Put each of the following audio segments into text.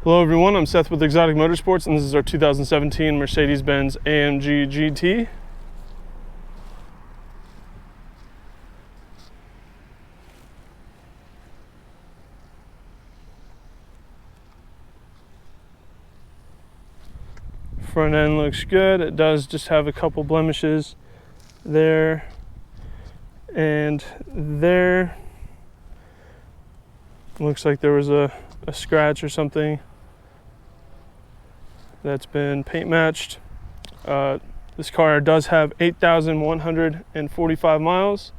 Hello everyone, I'm Seth with Exotic Motorsports, and this is our 2017 Mercedes-Benz AMG GT. Front end looks good. It does just have a couple blemishes there and there. Looks like there was a scratch or something that's been paint matched. This car does have 8,145 miles.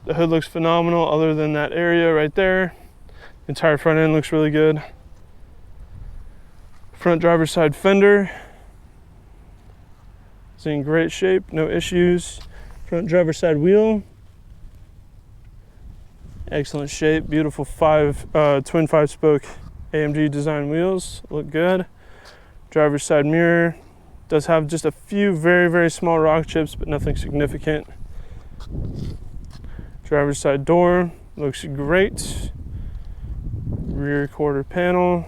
The hood looks phenomenal other than that area right there. The entire front end looks really good. Front driver's side fender is in great shape, no issues. Front driver's side wheel, excellent shape. Beautiful twin 5-spoke AMG design wheels, look good. Driver's side mirror does have just a few very, very small rock chips, but nothing significant. Driver's side door looks great. Rear quarter panel,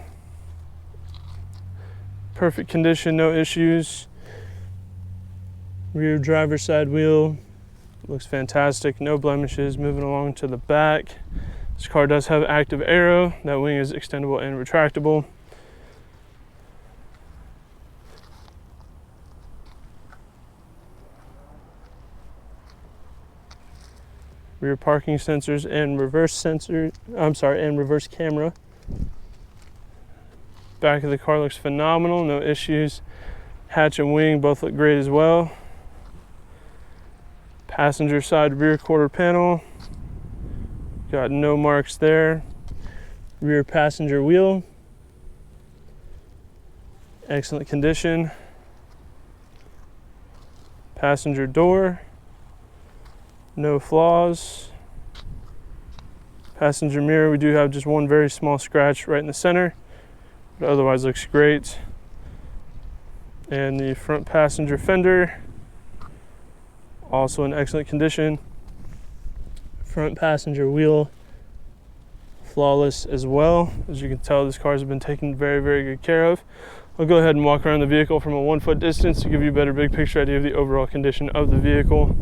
perfect condition, no issues. Rear driver's side wheel looks fantastic, no blemishes. Moving along to the back, this car does have active aero. That wing is extendable and retractable. Rear parking sensors and reverse camera. Back of the car looks phenomenal, no issues. Hatch and wing both look great as well. Passenger side rear quarter panel, got no marks there. Rear passenger wheel, excellent condition. Passenger door, no flaws. Passenger mirror, we do have just one very small scratch right in the center, but otherwise looks great. And the front passenger fender, also in excellent condition. Front passenger wheel, flawless as well. As you can tell, this car has been taken very, very good care of. I'll go ahead and walk around the vehicle from a 1-foot distance to give you a better big picture idea of the overall condition of the vehicle.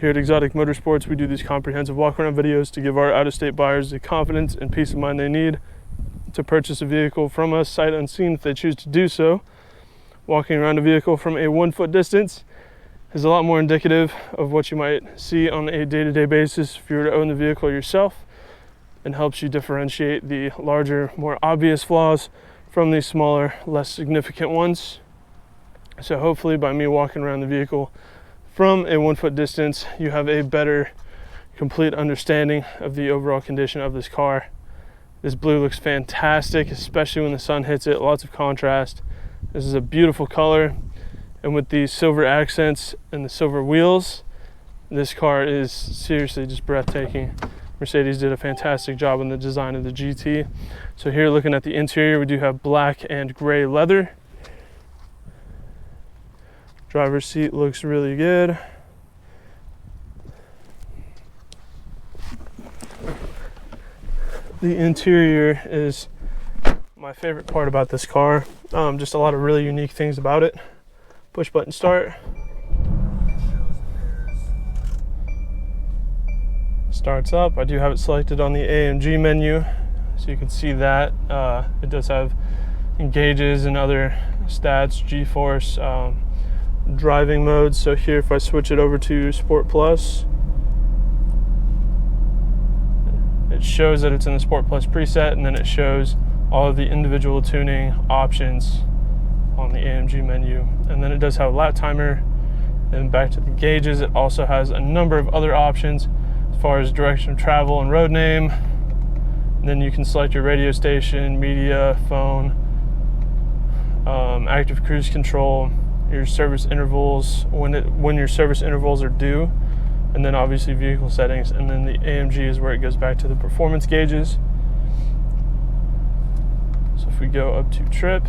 Here at Exotic Motorsports, we do these comprehensive walk-around videos to give our out-of-state buyers the confidence and peace of mind they need to purchase a vehicle from us sight unseen if they choose to do so. Walking around a vehicle from a 1-foot distance is a lot more indicative of what you might see on a day-to-day basis if you were to own the vehicle yourself, and helps you differentiate the larger, more obvious flaws from the smaller, less significant ones. So hopefully by me walking around the vehicle from a 1-foot distance, you have a better, complete understanding of the overall condition of this car. This blue looks fantastic, especially when the sun hits it, lots of contrast. This is a beautiful color, and with the silver accents and the silver wheels, this car is seriously just breathtaking. Mercedes did a fantastic job in the design of the GT. So here, looking at the interior, we do have black and gray leather. Driver's seat looks really good. The interior is my favorite part about this car. Just a lot of really unique things about it. Push button start. Starts up. I do have it selected on the AMG menu, so you can see that. It does have gauges and other stats, G-force, driving modes. So here, if I switch it over to Sport Plus, it shows that it's in the Sport Plus preset, and then it shows all of the individual tuning options on the AMG menu. And then it does have a lap timer. And back to the gauges, it also has a number of other options as far as direction of travel and road name. And then you can select your radio station, media, phone, active cruise control, your service intervals, when your service intervals are due, and then obviously vehicle settings. And then the AMG is where it goes back to the performance gauges. So if we go up to trip,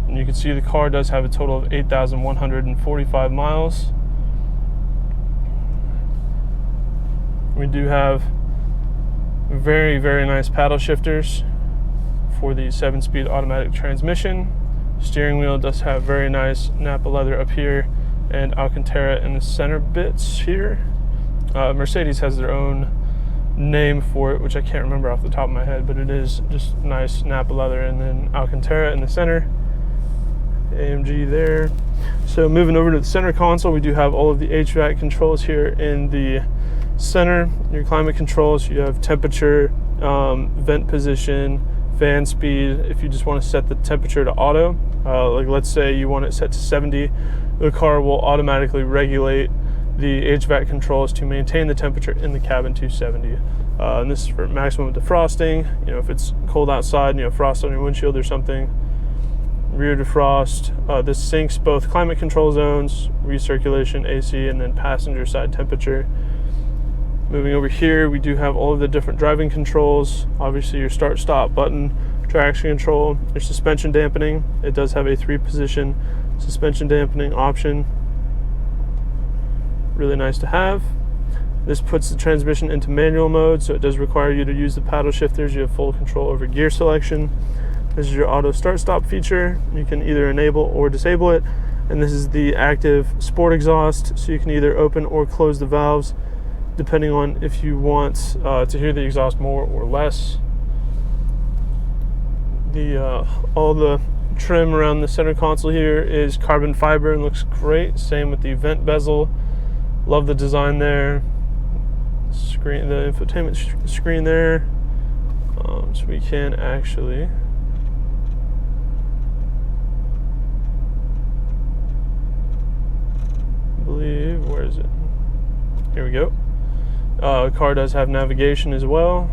and you can see the car does have a total of 8,145 miles. We do have very, very nice paddle shifters for the 7-speed automatic transmission. Steering wheel does have very nice Napa leather up here and Alcantara in the center bits here. Mercedes has their own name for it, which I can't remember off the top of my head, but it is just nice Napa leather and then Alcantara in the center. AMG there. So moving over to the center console, we do have all of the HVAC controls here in the center. Your climate controls, you have temperature, vent position, fan speed. If you just want to set the temperature to auto, like let's say you want it set to 70, the car will automatically regulate the HVAC controls to maintain the temperature in the cabin to 70. And this is for maximum defrosting. You know, if it's cold outside and you have frost on your windshield or something. Rear defrost. This syncs both climate control zones, recirculation, AC, and then passenger side temperature. Moving over here, we do have all of the different driving controls. Obviously your start stop button, traction control, your suspension dampening. It does have a 3-position suspension dampening option. Really nice to have. This puts the transmission into manual mode, so it does require you to use the paddle shifters. You have full control over gear selection. This is your auto start stop feature. You can either enable or disable it. And this is the active sport exhaust, so you can either open or close the valves depending on if you want to hear the exhaust more or less. All the trim around the center console here is carbon fiber and looks great. Same with the vent bezel. Love the design there. Screen, the infotainment screen there. So we can actually believe, where is it? Here we go. The car does have navigation as well.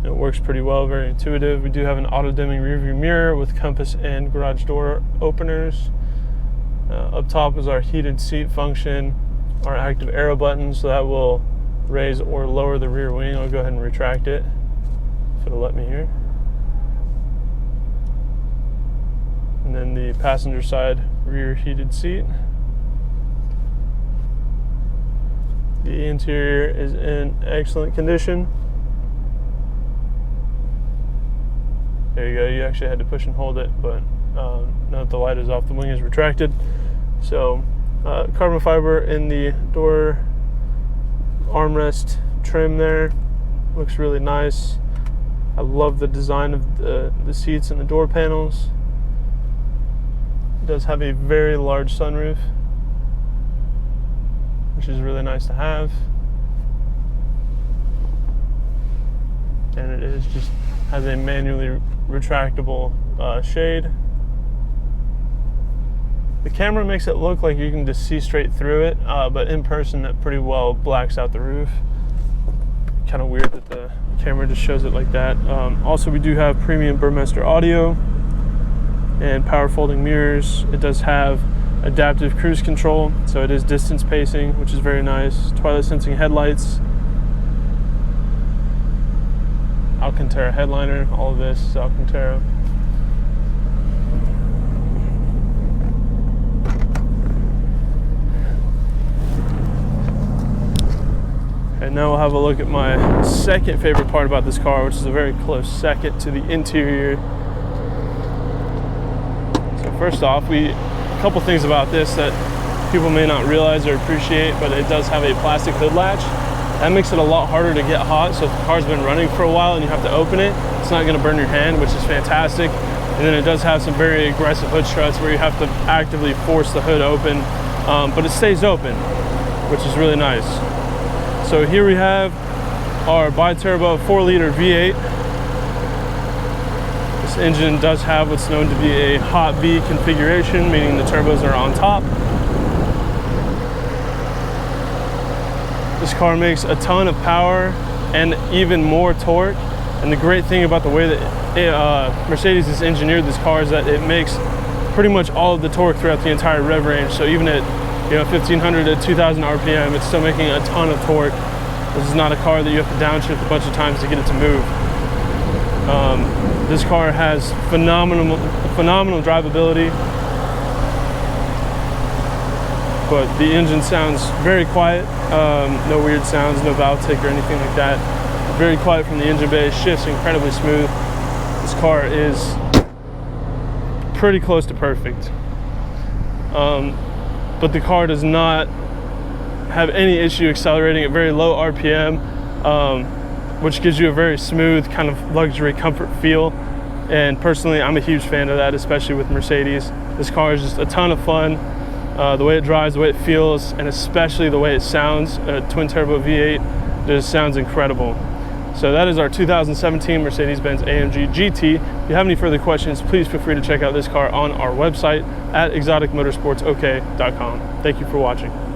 It works pretty well, very intuitive. We do have an auto-dimming rearview mirror with compass and garage door openers. Up top is our heated seat function, our active arrow button, so that will raise or lower the rear wing. I'll go ahead and retract it if it'll let me here. And then the passenger side rear heated seat. The interior is in excellent condition. There you go, you actually had to push and hold it, but now that the light is off, the wing is retracted. So carbon fiber in the door armrest trim there, looks really nice. I love the design of the seats and the door panels. It does have a very large sunroof, which is really nice to have. And it is just has a manually retractable shade. The camera makes it look like you can just see straight through it, but in person that pretty well blacks out the roof. Kind of weird that the camera just shows it like that. Also, we do have premium Burmester audio and power folding mirrors. It does have adaptive cruise control, so it is distance pacing, which is very nice. Twilight sensing headlights, Alcantara headliner, all of this is Alcantara. And now we'll have a look at my second favorite part about this car, which is a very close second to the interior. So first off, a couple things about this that people may not realize or appreciate, but it does have a plastic hood latch. That makes it a lot harder to get hot, so if the car's been running for a while and you have to open it, it's not gonna burn your hand, which is fantastic. And then it does have some very aggressive hood struts where you have to actively force the hood open, but it stays open, which is really nice. So here we have our bi-turbo 4-liter V8. This engine does have what's known to be a hot V configuration, meaning the turbos are on top. This car makes a ton of power and even more torque. And the great thing about the way that Mercedes has engineered this car is that it makes pretty much all of the torque throughout the entire rev range. So even at 1500 to 2000 RPM, it's still making a ton of torque. This is not a car that you have to downshift a bunch of times to get it to move. This car has phenomenal drivability, but the engine sounds very quiet. No weird sounds, no valve tick or anything like that. very quiet from the engine bay, shifts incredibly smooth. This car is pretty close to perfect. But the car does not have any issue accelerating at very low RPM, which gives you a very smooth kind of luxury comfort feel. And personally, I'm a huge fan of that, especially with Mercedes. This car is just a ton of fun. The way it drives, the way it feels, and especially the way it sounds. A twin turbo V8 just sounds incredible. So that is our 2017 Mercedes-Benz AMG GT. If you have any further questions, please feel free to check out this car on our website at exoticmotorsportsok.com. Thank you for watching.